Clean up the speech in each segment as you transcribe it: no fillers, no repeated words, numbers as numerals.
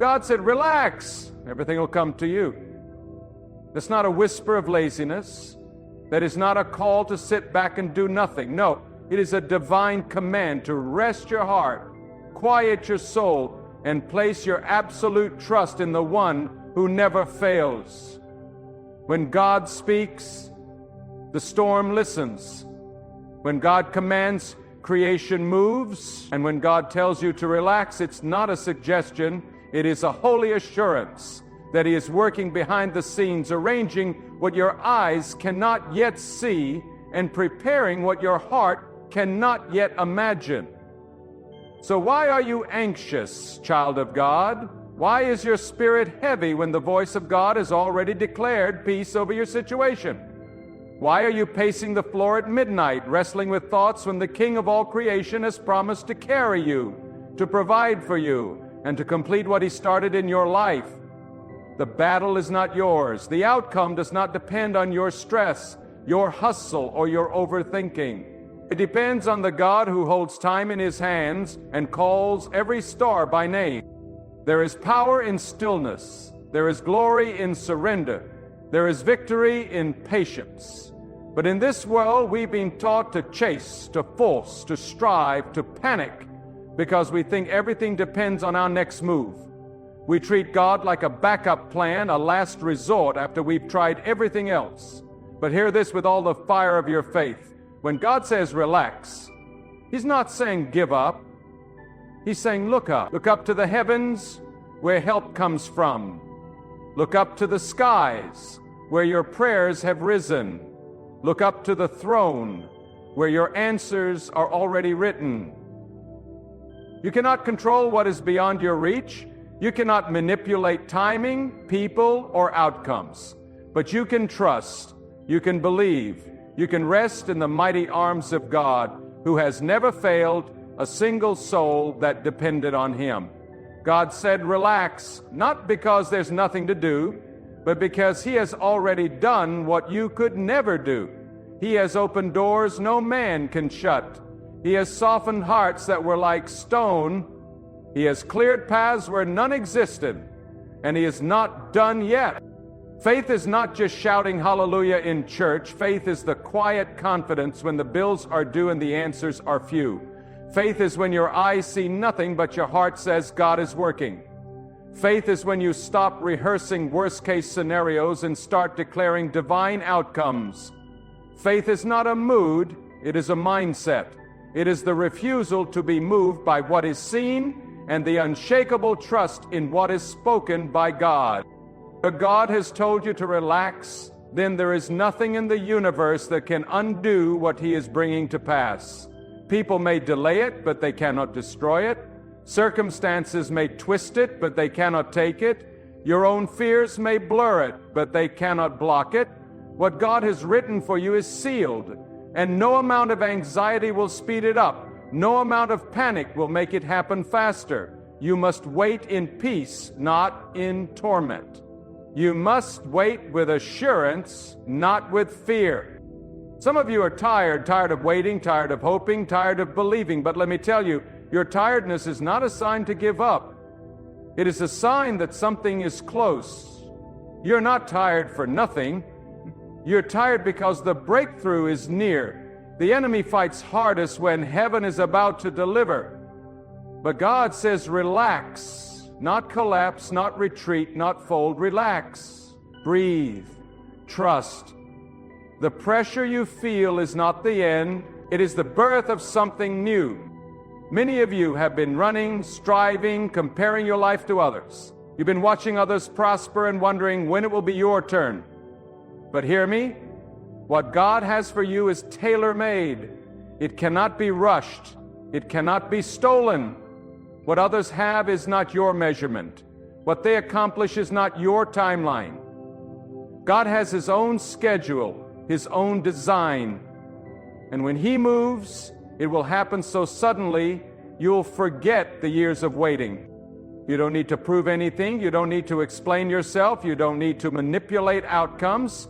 God said, relax, everything will come to you. That's not a whisper of laziness. That is not a call to sit back and do nothing. No, it is a divine command to rest your heart, quiet your soul, and place your absolute trust in the one who never fails. When God speaks, the storm listens. When God commands, creation moves. And when God tells you to relax, it's not a suggestion, it is a holy assurance that He is working behind the scenes, arranging what your eyes cannot yet see and preparing what your heart cannot yet imagine. So why are you anxious, child of God? Why is your spirit heavy when the voice of God has already declared peace over your situation? Why are you pacing the floor at midnight, wrestling with thoughts when the King of all creation has promised to carry you, to provide for you, and to complete what He started in your life? The battle is not yours. The outcome does not depend on your stress, your hustle, or your overthinking. It depends on the God who holds time in His hands and calls every star by name. There is power in stillness. There is glory in surrender. There is victory in patience. But in this world, we've been taught to chase, to force, to strive, to panic, because we think everything depends on our next move. We treat God like a backup plan, a last resort after we've tried everything else. But hear this with all the fire of your faith. When God says relax, He's not saying give up. He's saying look up. Look up to the heavens where help comes from. Look up to the skies where your prayers have risen. Look up to the throne where your answers are already written. You cannot control what is beyond your reach. You cannot manipulate timing, people, or outcomes. But you can trust, you can believe, you can rest in the mighty arms of God, who has never failed a single soul that depended on Him. God said, relax, not because there's nothing to do, but because He has already done what you could never do. He has opened doors no man can shut. He has softened hearts that were like stone. He has cleared paths where none existed, and He is not done yet. Faith is not just shouting hallelujah in church. Faith is the quiet confidence when the bills are due and the answers are few. Faith is when your eyes see nothing but your heart says God is working. Faith is when you stop rehearsing worst-case scenarios and start declaring divine outcomes. Faith is not a mood, it is a mindset. It is the refusal to be moved by what is seen and the unshakable trust in what is spoken by God. If God has told you to relax, then there is nothing in the universe that can undo what He is bringing to pass. People may delay it, but they cannot destroy it. Circumstances may twist it, but they cannot take it. Your own fears may blur it, but they cannot block it. What God has written for you is sealed, and no amount of anxiety will speed it up. No amount of panic will make it happen faster. You must wait in peace, not in torment. You must wait with assurance, not with fear. Some of you are tired of waiting, tired of hoping, tired of believing. But let me tell you, your tiredness is not a sign to give up. It is a sign that something is close. You're not tired for nothing. You're tired because the breakthrough is near. The enemy fights hardest when heaven is about to deliver. But God says, relax, not collapse, not retreat, not fold, relax, breathe, trust. The pressure you feel is not the end, it is the birth of something new. Many of you have been running, striving, comparing your life to others. You've been watching others prosper and wondering when it will be your turn. But hear me. What God has for you is tailor-made. It cannot be rushed. It cannot be stolen. What others have is not your measurement. What they accomplish is not your timeline. God has His own schedule, His own design. And when He moves, it will happen so suddenly, you'll forget the years of waiting. You don't need to prove anything. You don't need to explain yourself. You don't need to manipulate outcomes.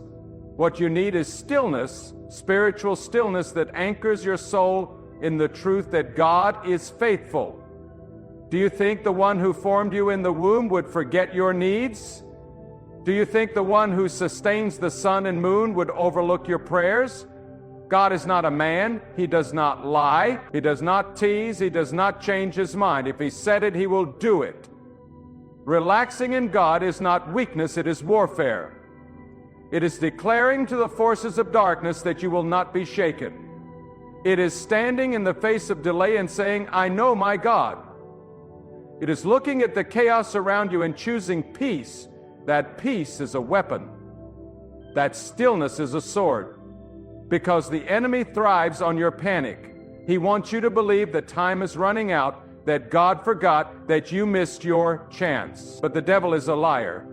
What you need is stillness, spiritual stillness that anchors your soul in the truth that God is faithful. Do you think the one who formed you in the womb would forget your needs? Do you think the one who sustains the sun and moon would overlook your prayers? God is not a man. He does not lie. He does not tease. He does not change his mind. If he said it, he will do it. Relaxing in God is not weakness, it is warfare. It is declaring to the forces of darkness that you will not be shaken. It is standing in the face of delay and saying, I know my God. It is looking at the chaos around you and choosing peace. That peace is a weapon. That stillness is a sword. Because the enemy thrives on your panic. He wants you to believe that time is running out, that God forgot, that you missed your chance. But the devil is a liar.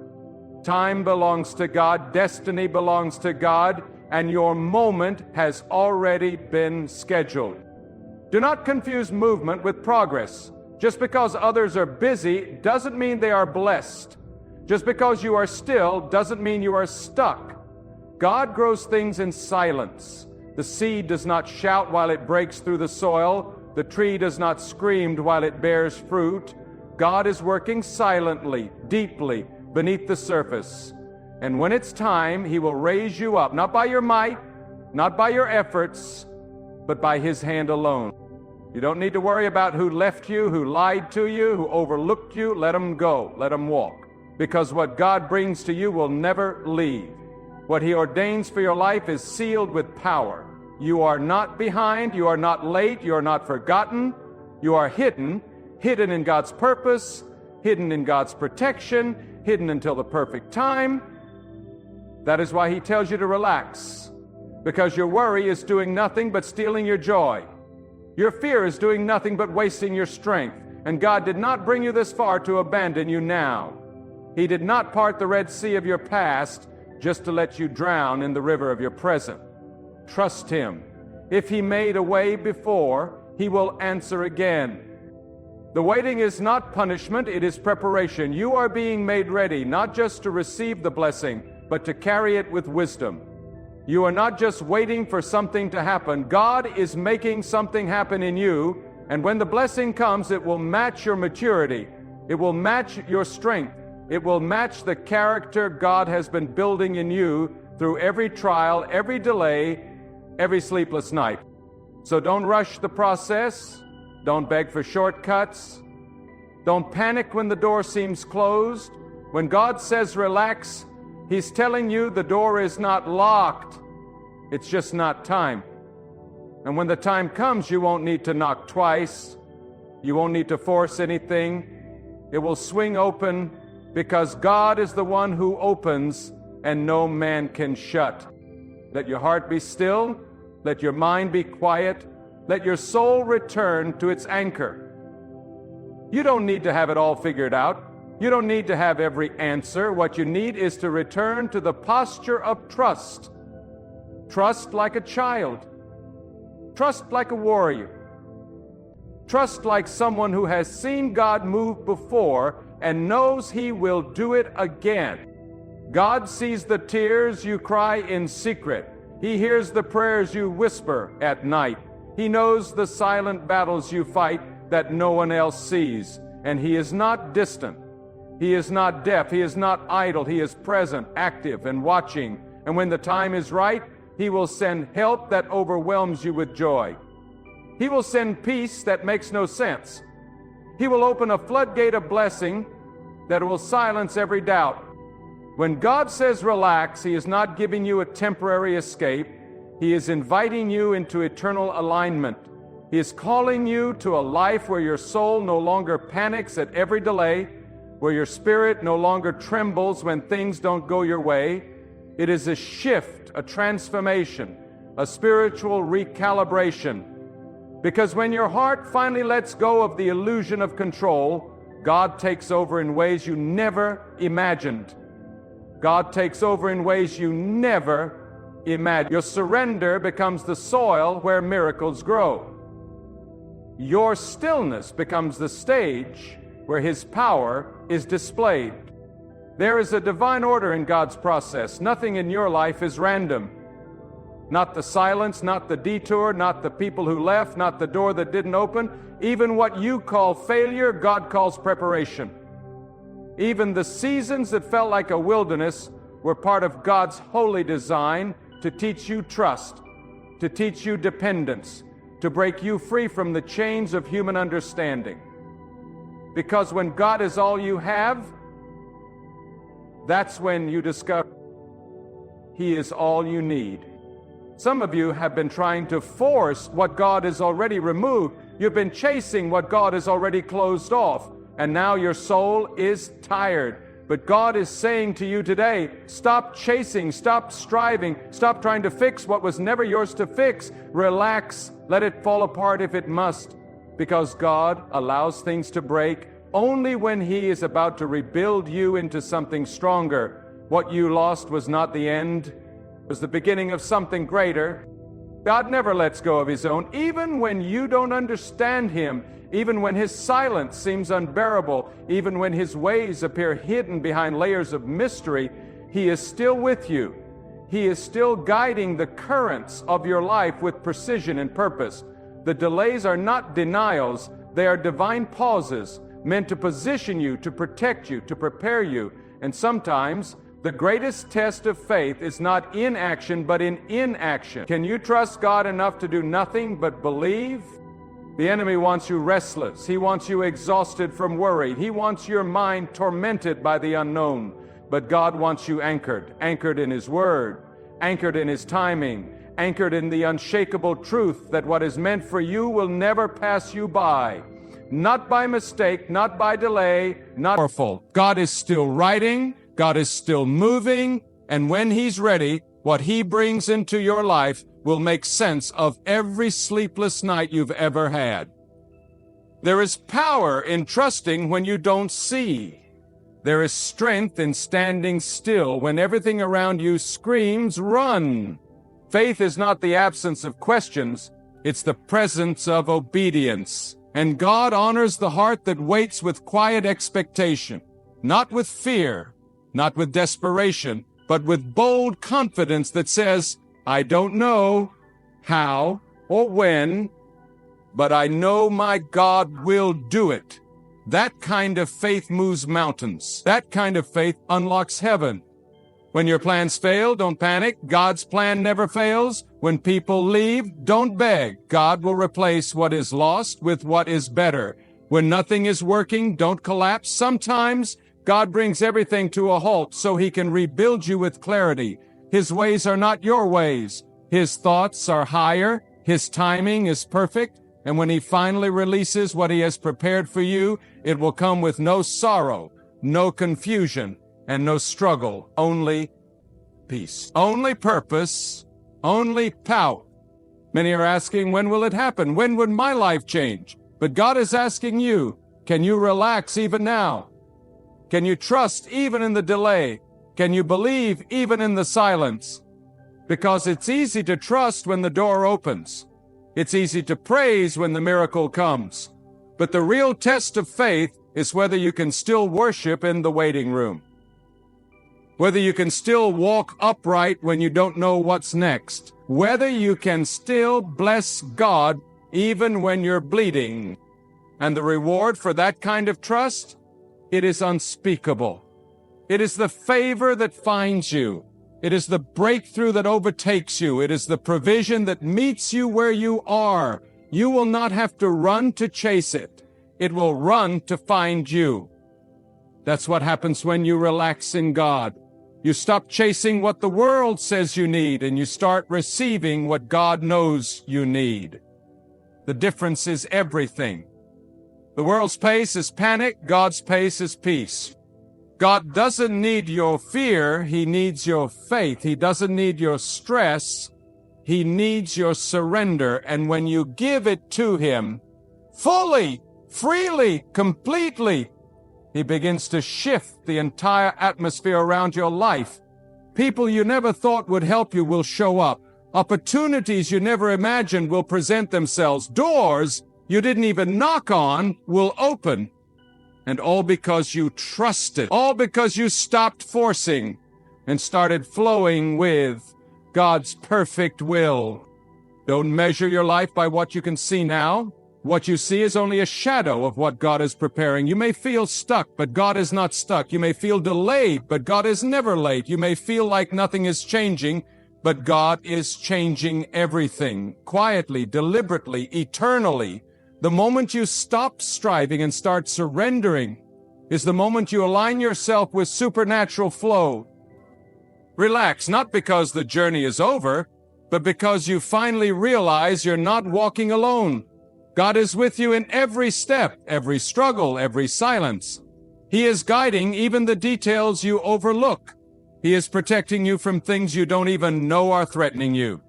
Time belongs to God, destiny belongs to God, and your moment has already been scheduled. Do not confuse movement with progress. Just because others are busy doesn't mean they are blessed. Just because you are still doesn't mean you are stuck. God grows things in silence. The seed does not shout while it breaks through the soil. The tree does not scream while it bears fruit. God is working silently, deeply, beneath the surface. And when it's time, He will raise you up, not by your might, not by your efforts, but by His hand alone. You don't need to worry about who left you, who lied to you, who overlooked you. Let them go. Let them walk. Because what God brings to you will never leave. What He ordains for your life is sealed with power. You are not behind. You are not late. You are not forgotten. You are hidden in God's purpose, hidden in God's protection, hidden until the perfect time. That is why He tells you to relax. Because your worry is doing nothing but stealing your joy. Your fear is doing nothing but wasting your strength. And God did not bring you this far to abandon you now. He did not part the Red Sea of your past just to let you drown in the river of your present. Trust Him. If He made a way before, He will answer again. The waiting is not punishment, it is preparation. You are being made ready, not just to receive the blessing, but to carry it with wisdom. You are not just waiting for something to happen. God is making something happen in you, and when the blessing comes, it will match your maturity. It will match your strength. It will match the character God has been building in you through every trial, every delay, every sleepless night. So don't rush the process. Don't beg for shortcuts. Don't panic when the door seems closed. When God says relax, He's telling you the door is not locked. It's just not time. And when the time comes, you won't need to knock twice. You won't need to force anything. It will swing open because God is the one who opens and no man can shut. Let your heart be still. Let your mind be quiet. Let your soul return to its anchor. You don't need to have it all figured out. You don't need to have every answer. What you need is to return to the posture of trust. Trust like a child. Trust like a warrior. Trust like someone who has seen God move before and knows He will do it again. God sees the tears you cry in secret. He hears the prayers you whisper at night. He knows the silent battles you fight that no one else sees. And He is not distant. He is not deaf. He is not idle. He is present, active, and watching. And when the time is right, He will send help that overwhelms you with joy. He will send peace that makes no sense. He will open a floodgate of blessing that will silence every doubt. When God says relax, He is not giving you a temporary escape. He is inviting you into eternal alignment. He is calling you to a life where your soul no longer panics at every delay, where your spirit no longer trembles when things don't go your way. It is a shift, a transformation, a spiritual recalibration. Because when your heart finally lets go of the illusion of control, God takes over in ways you never imagined. God takes over in ways you never imagined. Your surrender becomes the soil where miracles grow. Your stillness becomes the stage where His power is displayed. There is a divine order in God's process. Nothing in your life is random. not the silence, not the detour, not the people who left, not the door that didn't open. Even what you call failure, God calls preparation. Even the seasons that felt like a wilderness were part of God's holy design to teach you trust, to teach you dependence, to break you free from the chains of human understanding. Because when God is all you have, that's when you discover He is all you need. Some of you have been trying to force what God has already removed. You've been chasing what God has already closed off, and now your soul is tired. But God is saying to you today, stop chasing, stop striving, stop trying to fix what was never yours to fix. Relax, let it fall apart if it must, because God allows things to break only when He is about to rebuild you into something stronger. What you lost was not the end, it was the beginning of something greater. God never lets go of His own, even when you don't understand Him, even when His silence seems unbearable, even when His ways appear hidden behind layers of mystery. He is still with you. He is still guiding the currents of your life with precision and purpose. The delays are not denials, they are divine pauses meant to position you, to protect you, to prepare you. And sometimes the greatest test of faith is not in action, but in inaction. Can you trust God enough to do nothing but believe? The enemy wants you restless. He wants you exhausted from worry. He wants your mind tormented by the unknown. But God wants you anchored, anchored in His Word, anchored in His timing, anchored in the unshakable truth that what is meant for you will never pass you by. Not by mistake, not by delay, not powerful. God is still writing, God is still moving, and when He's ready, what He brings into your life will make sense of every sleepless night you've ever had. There is power in trusting when you don't see. There is strength in standing still when everything around you screams, run. Faith is not the absence of questions, it's the presence of obedience. And God honors the heart that waits with quiet expectation, not with fear, not with desperation, but with bold confidence that says, I don't know how or when, but I know my God will do it. That kind of faith moves mountains. That kind of faith unlocks heaven. When your plans fail, don't panic. God's plan never fails. When people leave, don't beg. God will replace what is lost with what is better. When nothing is working, don't collapse. Sometimes God brings everything to a halt so He can rebuild you with clarity. His ways are not your ways. His thoughts are higher. His timing is perfect. And when He finally releases what He has prepared for you, it will come with no sorrow, no confusion, and no struggle, only peace, only purpose, only power. Many are asking, when will it happen? When would my life change? But God is asking you, can you relax even now? Can you trust even in the delay? Can you believe even in the silence? Because it's easy to trust when the door opens. It's easy to praise when the miracle comes. But the real test of faith is whether you can still worship in the waiting room. Whether you can still walk upright when you don't know what's next. Whether you can still bless God even when you're bleeding. And the reward for that kind of trust? It is unspeakable. It is the favor that finds you. It is the breakthrough that overtakes you. It is the provision that meets you where you are. You will not have to run to chase it. It will run to find you. That's what happens when you relax in God. You stop chasing what the world says you need, and you start receiving what God knows you need. The difference is everything. The world's pace is panic, God's pace is peace. God doesn't need your fear, He needs your faith. He doesn't need your stress, He needs your surrender. And when you give it to Him, fully, freely, completely, He begins to shift the entire atmosphere around your life. People you never thought would help you will show up. Opportunities you never imagined will present themselves. Doors you didn't even knock on will open. And all because you trusted. All because you stopped forcing and started flowing with God's perfect will. Don't measure your life by what you can see now. What you see is only a shadow of what God is preparing. You may feel stuck, but God is not stuck. You may feel delayed, but God is never late. You may feel like nothing is changing, but God is changing everything. Quietly, deliberately, eternally. The moment you stop striving and start surrendering is the moment you align yourself with supernatural flow. Relax, not because the journey is over, but because you finally realize you're not walking alone. God is with you in every step, every struggle, every silence. He is guiding even the details you overlook. He is protecting you from things you don't even know are threatening you.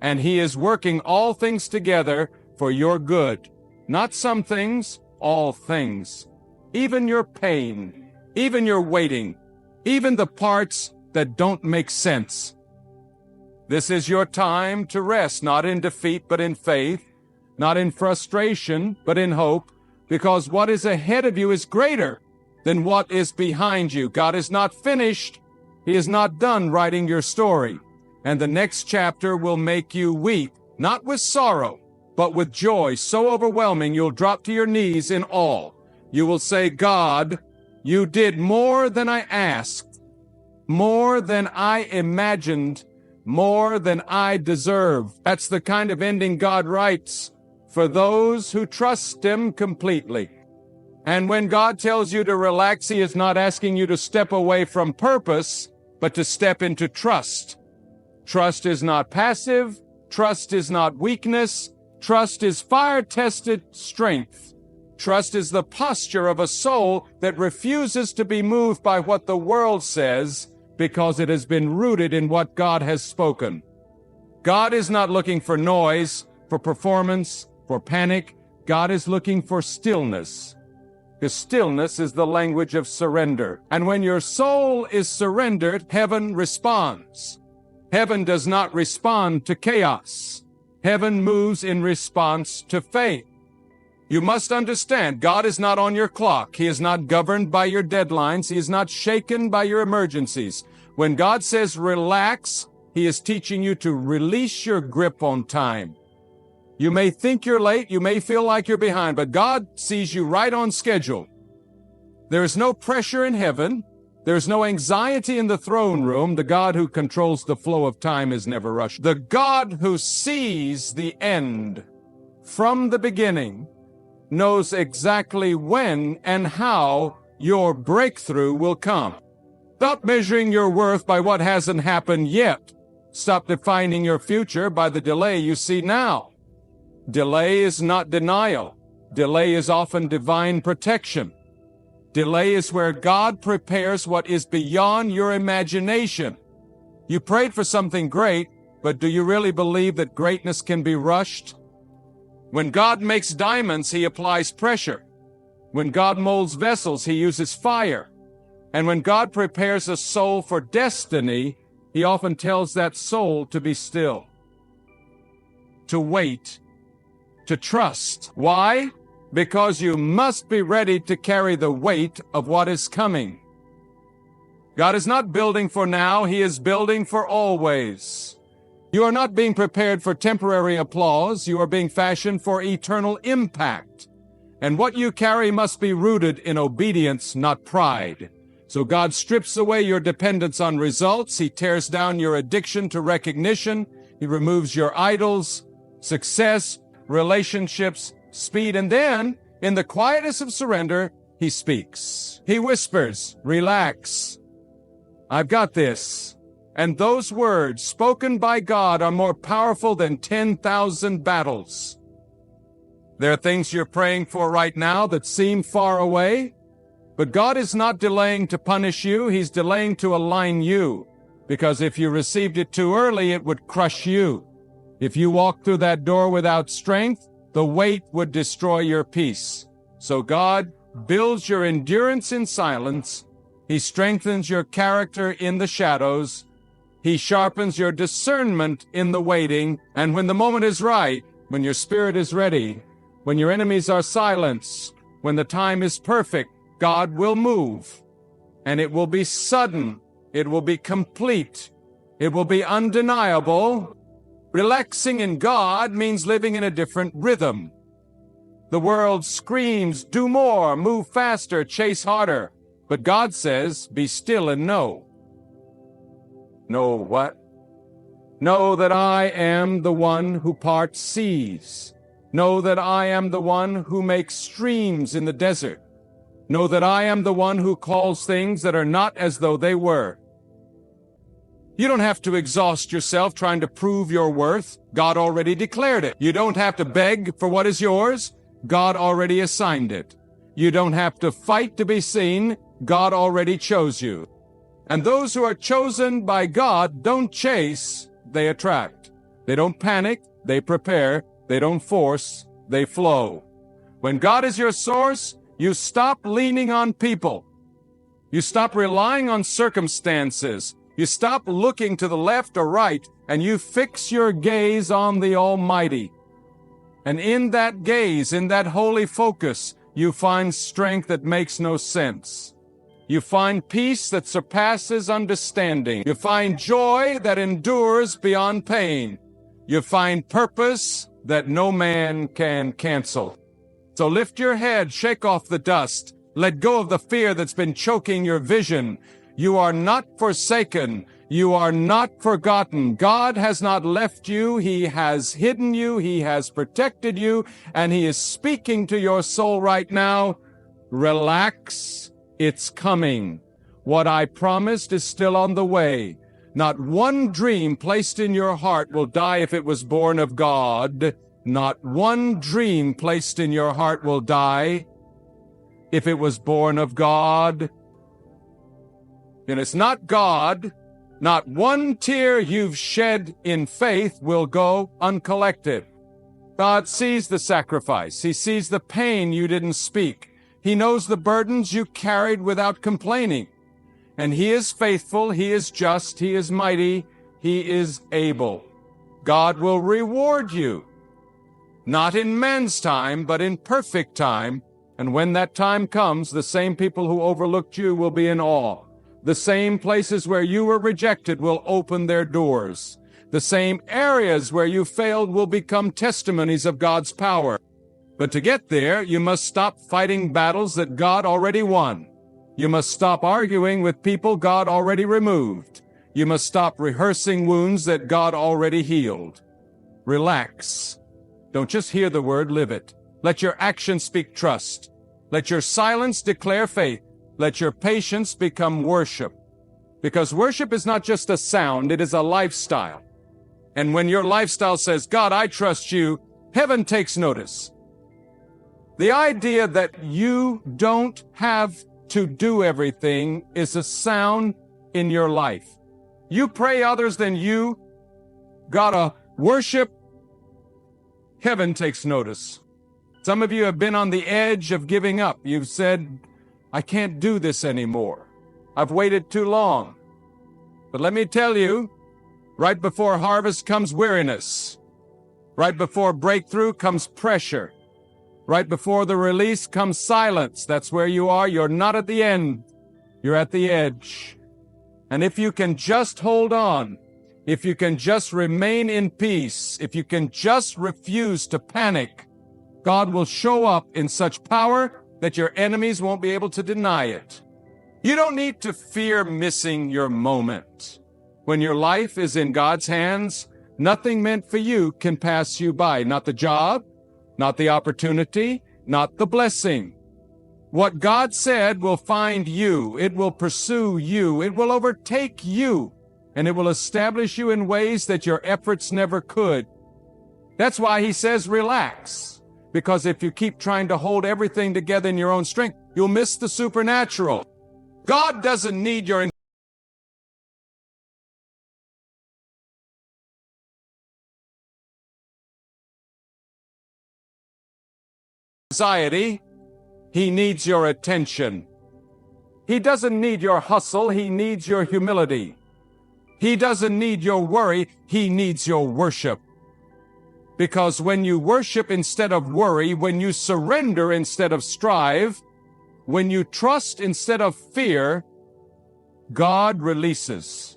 And He is working all things together for your good. Not some things, all things. Even your pain, even your waiting, even the parts that don't make sense. This is your time to rest, not in defeat, but in faith. Not in frustration, but in hope, because what is ahead of you is greater than what is behind you. God is not finished. He is not done writing your story. And the next chapter will make you weep, not with sorrow, but with joy so overwhelming you'll drop to your knees in awe. You will say, God, you did more than I asked, more than I imagined, more than I deserve. That's the kind of ending God writes for those who trust Him completely. And when God tells you to relax, He is not asking you to step away from purpose, but to step into trust. Trust is not passive. Trust is not weakness. Trust is fire-tested strength. Trust is the posture of a soul that refuses to be moved by what the world says because it has been rooted in what God has spoken. God is not looking for noise, for performance, for panic. God is looking for stillness. Because stillness is the language of surrender. And when your soul is surrendered, heaven responds. Heaven does not respond to chaos. Heaven moves in response to faith. You must understand, God is not on your clock. He is not governed by your deadlines. He is not shaken by your emergencies. When God says relax, He is teaching you to release your grip on time. You may think you're late, you may feel like you're behind, but God sees you right on schedule. There is no pressure in heaven. There's no anxiety in the throne room. The God who controls the flow of time is never rushed. The God who sees the end from the beginning knows exactly when and how your breakthrough will come. Stop measuring your worth by what hasn't happened yet. Stop defining your future by the delay you see now. Delay is not denial. Delay is often divine protection. Delay is where God prepares what is beyond your imagination. You prayed for something great, but do you really believe that greatness can be rushed? When God makes diamonds, He applies pressure. When God molds vessels, He uses fire. And when God prepares a soul for destiny, He often tells that soul to be still, to wait, to trust. Why? Because you must be ready to carry the weight of what is coming. God is not building for now, He is building for always. You are not being prepared for temporary applause, you are being fashioned for eternal impact. And what you carry must be rooted in obedience, not pride. So God strips away your dependence on results, He tears down your addiction to recognition, He removes your idols, success, relationships, speed, and then, in the quietness of surrender, He speaks. He whispers, relax. I've got this. And those words spoken by God are more powerful than 10,000 battles. There are things you're praying for right now that seem far away, but God is not delaying to punish you. He's delaying to align you, because if you received it too early, it would crush you. If you walked through that door without strength, the weight would destroy your peace. So God builds your endurance in silence. He strengthens your character in the shadows. He sharpens your discernment in the waiting. And when the moment is right, when your spirit is ready, when your enemies are silenced, when the time is perfect, God will move. And it will be sudden. It will be complete. It will be undeniable. Relaxing in God means living in a different rhythm. The world screams, do more, move faster, chase harder. But God says, be still and know. Know what? Know that I am the one who parts seas. Know that I am the one who makes streams in the desert. Know that I am the one who calls things that are not as though they were. You don't have to exhaust yourself trying to prove your worth. God already declared it. You don't have to beg for what is yours. God already assigned it. You don't have to fight to be seen. God already chose you. And those who are chosen by God don't chase, they attract. They don't panic, they prepare. They don't force, they flow. When God is your source, you stop leaning on people. You stop relying on circumstances. You stop looking to the left or right, and you fix your gaze on the Almighty. And in that gaze, in that holy focus, you find strength that makes no sense. You find peace that surpasses understanding. You find joy that endures beyond pain. You find purpose that no man can cancel. So lift your head, shake off the dust, let go of the fear that's been choking your vision. You are not forsaken. You are not forgotten. God has not left you. He has hidden you. He has protected you. And He is speaking to your soul right now. Relax. It's coming. What I promised is still on the way. Not one dream placed in your heart will die if it was born of God. Not one dream placed in your heart will die if it was born of God. And it's not God. Not one tear you've shed in faith will go uncollected. God sees the sacrifice. He sees the pain you didn't speak. He knows the burdens you carried without complaining. And He is faithful, He is just, He is mighty, He is able. God will reward you, not in man's time, but in perfect time. And when that time comes, the same people who overlooked you will be in awe. The same places where you were rejected will open their doors. The same areas where you failed will become testimonies of God's power. But to get there, you must stop fighting battles that God already won. You must stop arguing with people God already removed. You must stop rehearsing wounds that God already healed. Relax. Don't just hear the word, live it. Let your actions speak trust. Let your silence declare faith. Let your patience become worship. Because worship is not just a sound, it is a lifestyle. And when your lifestyle says, God, I trust you, heaven takes notice. The idea that you don't have to do everything is a sound in your life. You pray others than you gotta worship. Heaven takes notice. Some of you have been on the edge of giving up. You've said, I can't do this anymore. I've waited too long. But let me tell you, right before harvest comes weariness. Right before breakthrough comes pressure. Right before the release comes silence. That's where you are. You're not at the end. You're at the edge. And if you can just hold on, if you can just remain in peace, if you can just refuse to panic, God will show up in such power that your enemies won't be able to deny it. You don't need to fear missing your moment. When your life is in God's hands, nothing meant for you can pass you by. Not the job, not the opportunity, not the blessing. What God said will find you. It will pursue you. It will overtake you. And it will establish you in ways that your efforts never could. That's why He says relax. Because if you keep trying to hold everything together in your own strength, you'll miss the supernatural. God doesn't need your anxiety. He needs your attention. He doesn't need your hustle. He needs your humility. He doesn't need your worry. He needs your worship. Because when you worship instead of worry, when you surrender instead of strive, when you trust instead of fear, God releases.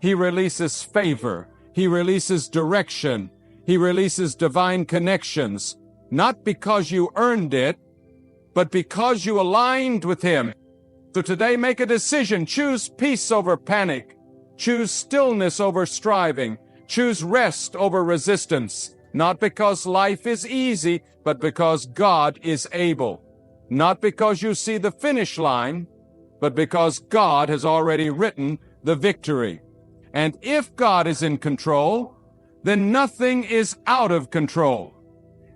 He releases favor. He releases direction. He releases divine connections, not because you earned it, but because you aligned with Him. So today, make a decision. Choose peace over panic. Choose stillness over striving. Choose rest over resistance. Not because life is easy, but because God is able. Not because you see the finish line, but because God has already written the victory. And if God is in control, then nothing is out of control.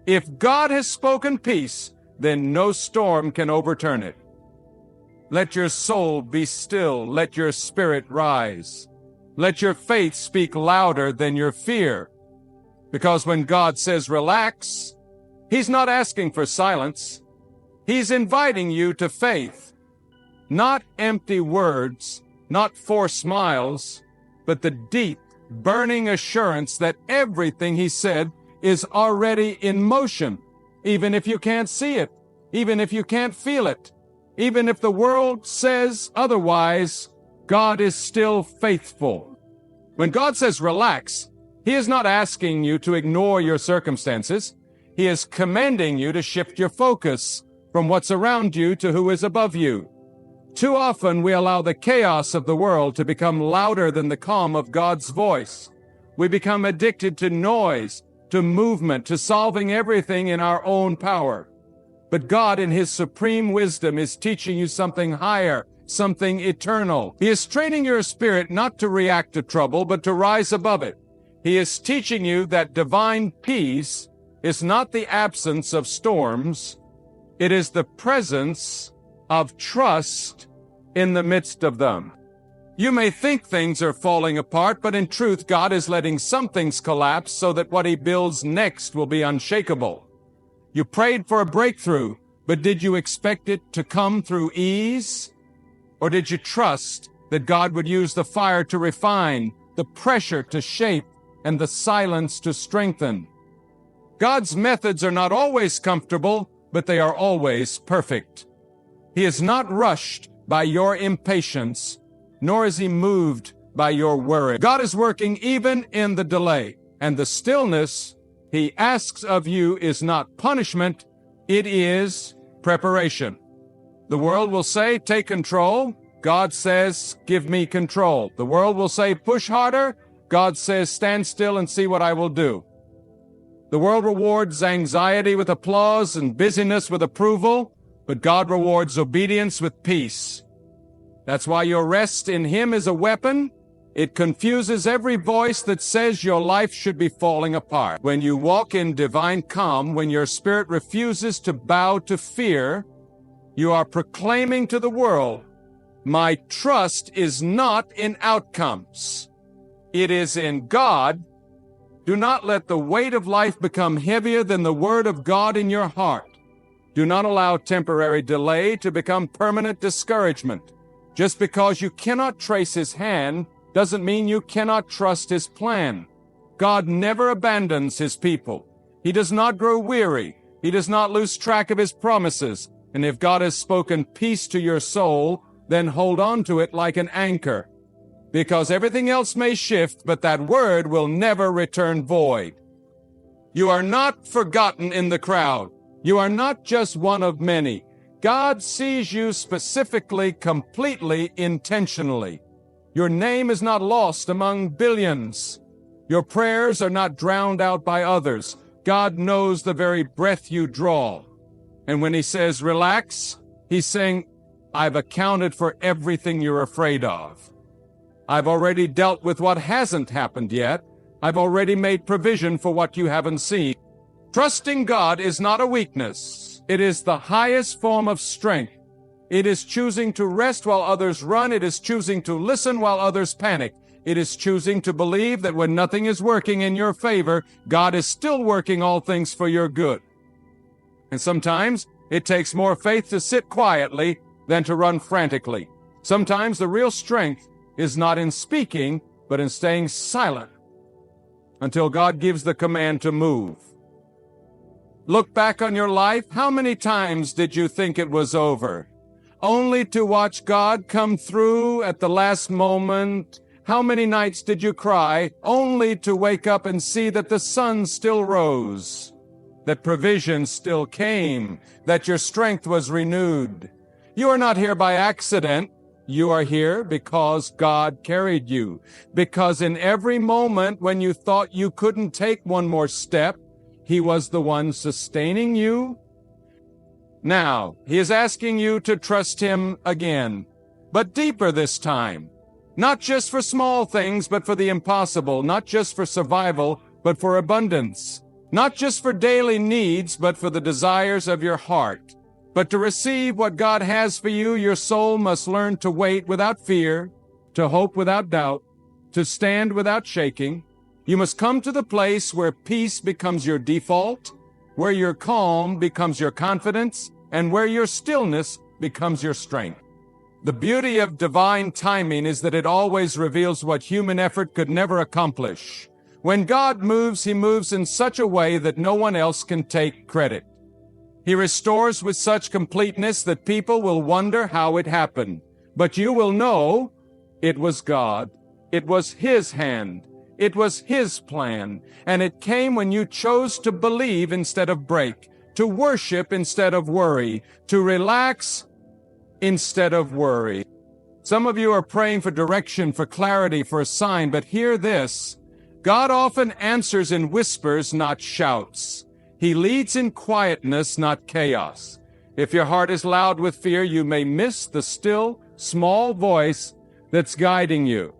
If God has spoken peace, then no storm can overturn it. Let your soul be still. Let your spirit rise. Let your faith speak louder than your fear. Because when God says relax, He's not asking for silence. He's inviting you to faith. Not empty words, not forced smiles, but the deep, burning assurance that everything He said is already in motion, even if you can't see it, even if you can't feel it, even if the world says otherwise. God is still faithful. When God says relax, He is not asking you to ignore your circumstances. He is commanding you to shift your focus from what's around you to who is above you. Too often we allow the chaos of the world to become louder than the calm of God's voice. We become addicted to noise, to movement, to solving everything in our own power. But God, in His supreme wisdom, is teaching you something higher, something eternal. He is training your spirit not to react to trouble, but to rise above it. He is teaching you that divine peace is not the absence of storms. It is the presence of trust in the midst of them. You may think things are falling apart, but in truth, God is letting some things collapse so that what He builds next will be unshakable. You prayed for a breakthrough, but did you expect it to come through ease? Or did you trust that God would use the fire to refine, the pressure to shape, and the silence to strengthen? God's methods are not always comfortable, but they are always perfect. He is not rushed by your impatience, nor is He moved by your worry. God is working even in the delay, and the stillness He asks of you is not punishment, it is preparation. The world will say, take control. God says, give me control. The world will say, push harder. God says, stand still and see what I will do. The world rewards anxiety with applause and busyness with approval, but God rewards obedience with peace. That's why your rest in Him is a weapon. It confuses every voice that says your life should be falling apart. When you walk in divine calm, when your spirit refuses to bow to fear, you are proclaiming to the world, my trust is not in outcomes. It is in God. Do not let the weight of life become heavier than the Word of God in your heart. Do not allow temporary delay to become permanent discouragement. Just because you cannot trace His hand doesn't mean you cannot trust His plan. God never abandons His people. He does not grow weary. He does not lose track of His promises. And if God has spoken peace to your soul, then hold on to it like an anchor. Because everything else may shift, but that word will never return void. You are not forgotten in the crowd. You are not just one of many. God sees you specifically, completely, intentionally. Your name is not lost among billions. Your prayers are not drowned out by others. God knows the very breath you draw. And when He says, relax, He's saying, I've accounted for everything you're afraid of. I've already dealt with what hasn't happened yet. I've already made provision for what you haven't seen. Trusting God is not a weakness. It is the highest form of strength. It is choosing to rest while others run. It is choosing to listen while others panic. It is choosing to believe that when nothing is working in your favor, God is still working all things for your good. And sometimes it takes more faith to sit quietly than to run frantically. Sometimes the real strength is not in speaking, but in staying silent until God gives the command to move. Look back on your life. How many times did you think it was over, only to watch God come through at the last moment How many nights did you cry only to wake up and see that the sun still rose, that provision still came, that your strength was renewed? You are not here by accident. You are here because God carried you. Because in every moment when you thought you couldn't take one more step, He was the one sustaining you. Now, He is asking you to trust Him again, but deeper this time. Not just for small things, but for the impossible. Not just for survival, but for abundance. Not just for daily needs, but for the desires of your heart. But to receive what God has for you, your soul must learn to wait without fear, to hope without doubt, to stand without shaking. You must come to the place where peace becomes your default, where your calm becomes your confidence, and where your stillness becomes your strength. The beauty of divine timing is that it always reveals what human effort could never accomplish. When God moves, He moves in such a way that no one else can take credit. He restores with such completeness that people will wonder how it happened. But you will know it was God. It was His hand. It was His plan. And it came when you chose to believe instead of break, to worship instead of worry, to relax instead of worry. Some of you are praying for direction, for clarity, for a sign, but hear this. God often answers in whispers, not shouts. He leads in quietness, not chaos. If your heart is loud with fear, you may miss the still, small voice that's guiding you.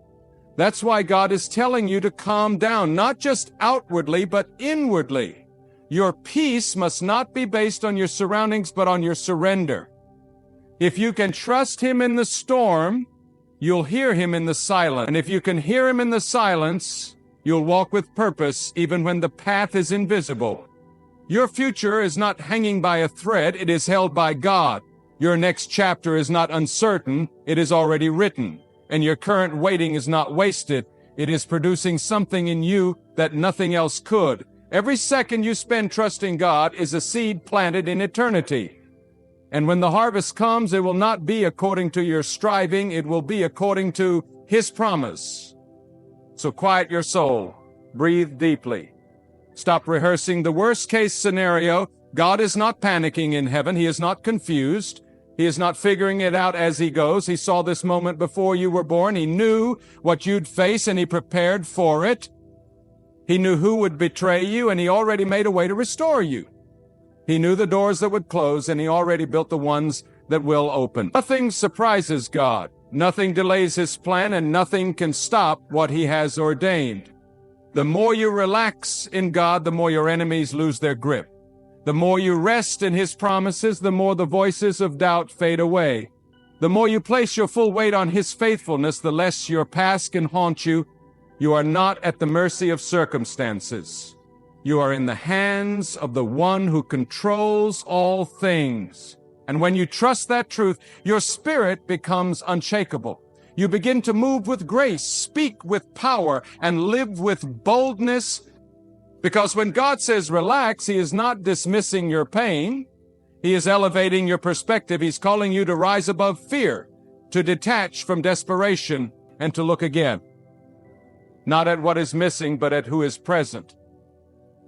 That's why God is telling you to calm down, not just outwardly, but inwardly. Your peace must not be based on your surroundings, but on your surrender. If you can trust Him in the storm, you'll hear Him in the silence. And if you can hear Him in the silence, you'll walk with purpose even when the path is invisible. Your future is not hanging by a thread, it is held by God. Your next chapter is not uncertain, it is already written. And your current waiting is not wasted, it is producing something in you that nothing else could. Every second you spend trusting God is a seed planted in eternity. And when the harvest comes, it will not be according to your striving, it will be according to His promise. So quiet your soul, breathe deeply. Stop rehearsing the worst-case scenario. God is not panicking in heaven. He is not confused. He is not figuring it out as He goes. He saw this moment before you were born. He knew what you'd face, and He prepared for it. He knew who would betray you, and He already made a way to restore you. He knew the doors that would close, and He already built the ones that will open. Nothing surprises God. Nothing delays His plan, and nothing can stop what He has ordained. The more you relax in God, the more your enemies lose their grip. The more you rest in His promises, the more the voices of doubt fade away. The more you place your full weight on His faithfulness, the less your past can haunt you. You are not at the mercy of circumstances. You are in the hands of the one who controls all things. And when you trust that truth, your spirit becomes unshakable. You begin to move with grace, speak with power, and live with boldness. Because when God says relax, He is not dismissing your pain. He is elevating your perspective. He's calling you to rise above fear, to detach from desperation, and to look again. Not at what is missing, but at who is present.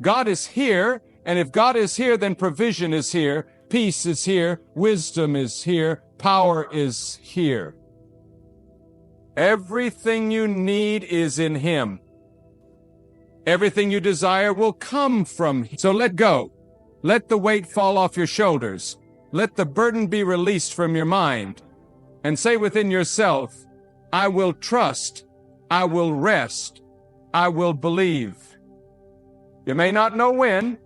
God is here, and if God is here, then provision is here, peace is here, wisdom is here, power is here. Everything you need is in Him. Everything you desire will come from Him. So let go. Let the weight fall off your shoulders. Let the burden be released from your mind. And say within yourself, I will trust, I will rest, I will believe. You may not know when,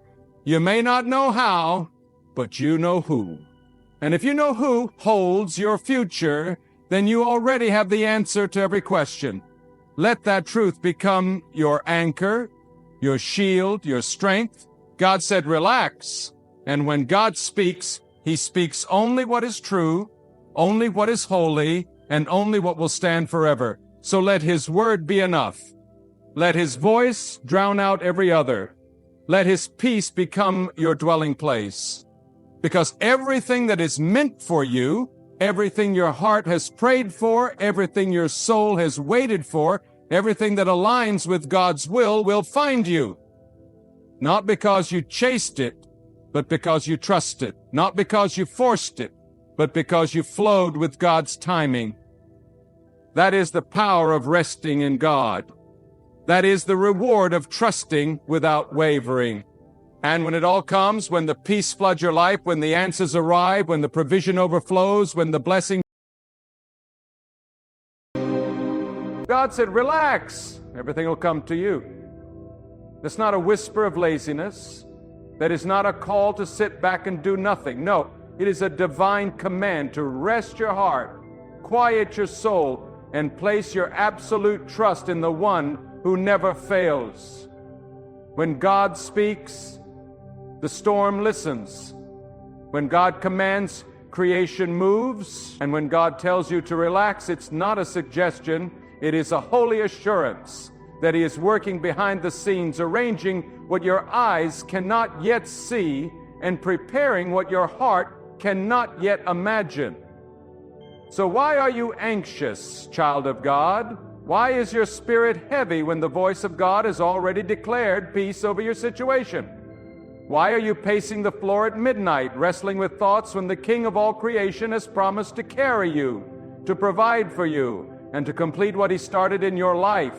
you may not know how, but you know who. And if you know who holds your future, then you already have the answer to every question. Let that truth become your anchor, your shield, your strength. God said, relax. And when God speaks, He speaks only what is true, only what is holy, and only what will stand forever. So let His word be enough. Let His voice drown out every other. Let His peace become your dwelling place. Because everything that is meant for you, Everything your heart has prayed for, everything your soul has waited for, everything that aligns with God's will find you. Not because you chased it, but because you trust it. Not because you forced it, but because you flowed with God's timing. That is the power of resting in God. That is the reward of trusting without wavering. And when it all comes, when the peace floods your life, when the answers arrive, when the provision overflows, when the blessing... God said, relax. Everything will come to you. That's not a whisper of laziness. That is not a call to sit back and do nothing. No, it is a divine command to rest your heart, quiet your soul, and place your absolute trust in the one who never fails. When God speaks, the storm listens. When God commands, creation moves. And when God tells you to relax, it's not a suggestion, it is a holy assurance that He is working behind the scenes, arranging what your eyes cannot yet see and preparing what your heart cannot yet imagine. So why are you anxious, child of God? Why is your spirit heavy when the voice of God has already declared peace over your situation? Why are you pacing the floor at midnight, wrestling with thoughts when the King of all creation has promised to carry you, to provide for you, and to complete what He started in your life?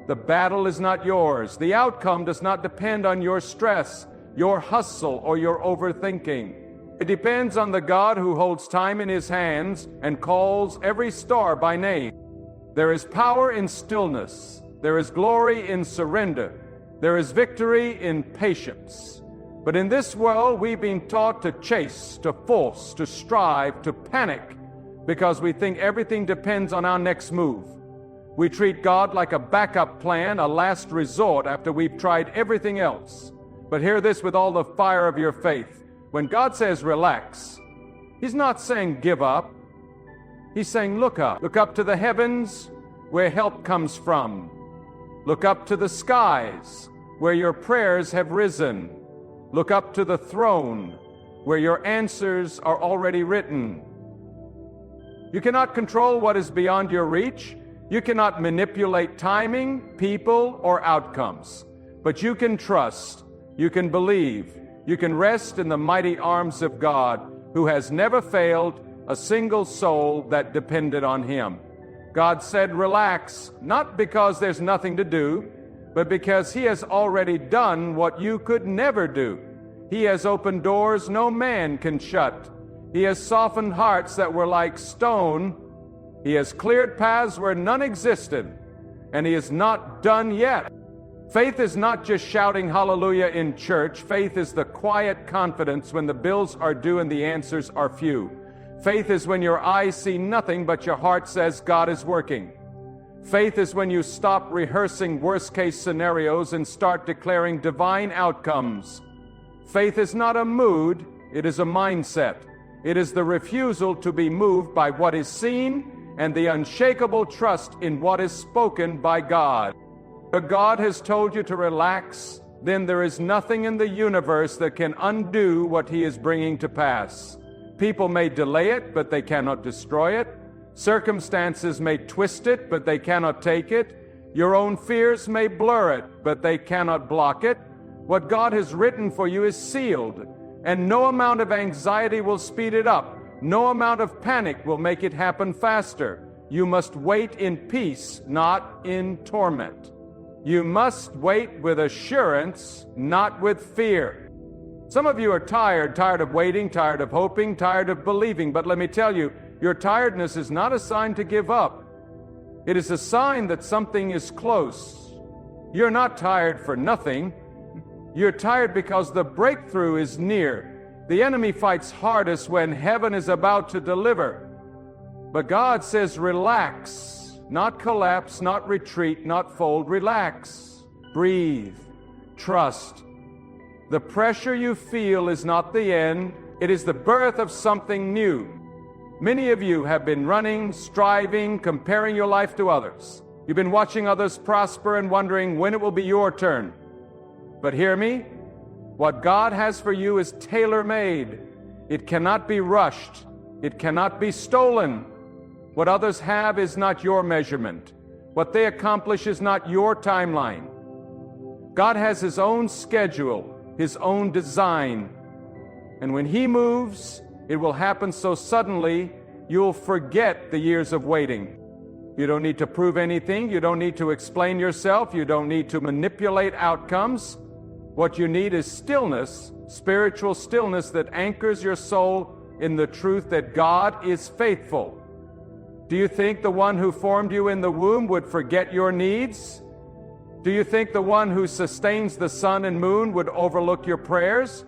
The battle is not yours. The outcome does not depend on your stress, your hustle, or your overthinking. It depends on the God who holds time in His hands and calls every star by name. There is power in stillness. There is glory in surrender. There is victory in patience. But in this world, we've been taught to chase, to force, to strive, to panic, because we think everything depends on our next move. We treat God like a backup plan, a last resort after we've tried everything else. But hear this with all the fire of your faith. When God says relax, He's not saying give up. He's saying look up. Look up to the heavens where help comes from. Look up to the skies where your prayers have risen. Look up to the throne where your answers are already written. You cannot control what is beyond your reach. You cannot manipulate timing, people, or outcomes. But you can trust, you can believe, you can rest in the mighty arms of God, who has never failed a single soul that depended on Him. God said, relax, not because there's nothing to do, but because He has already done what you could never do. He has opened doors no man can shut. He has softened hearts that were like stone. He has cleared paths where none existed, and He is not done yet. Faith is not just shouting hallelujah in church. Faith is the quiet confidence when the bills are due and the answers are few. Faith is when your eyes see nothing but your heart says God is working. Faith is when you stop rehearsing worst-case scenarios and start declaring divine outcomes. Faith is not a mood, it is a mindset. It is the refusal to be moved by what is seen and the unshakable trust in what is spoken by God. If God has told you to relax, then there is nothing in the universe that can undo what He is bringing to pass. People may delay it, but they cannot destroy it. Circumstances may twist it, but they cannot take it. Your own fears may blur it, but they cannot block it. What God has written for you is sealed, and no amount of anxiety will speed it up. No amount of panic will make it happen faster. You must wait in peace, not in torment. You must wait with assurance, not with fear. Some of you are tired of waiting, tired of hoping, tired of believing. But let me tell you, your tiredness is not a sign to give up. It is a sign that something is close. You're not tired for nothing. You're tired because the breakthrough is near. The enemy fights hardest when heaven is about to deliver. But God says, relax, not collapse, not retreat, not fold. Relax, breathe, trust. The pressure you feel is not the end. It is the birth of something new. Many of you have been running, striving, comparing your life to others. You've been watching others prosper and wondering when it will be your turn. But hear me, what God has for you is tailor-made. It cannot be rushed. It cannot be stolen. What others have is not your measurement. What they accomplish is not your timeline. God has His own schedule, His own design. And when He moves, it will happen so suddenly, you'll forget the years of waiting. You don't need to prove anything. You don't need to explain yourself. You don't need to manipulate outcomes. What you need is stillness, spiritual stillness that anchors your soul in the truth that God is faithful. Do you think the one who formed you in the womb would forget your needs? Do you think the one who sustains the sun and moon would overlook your prayers?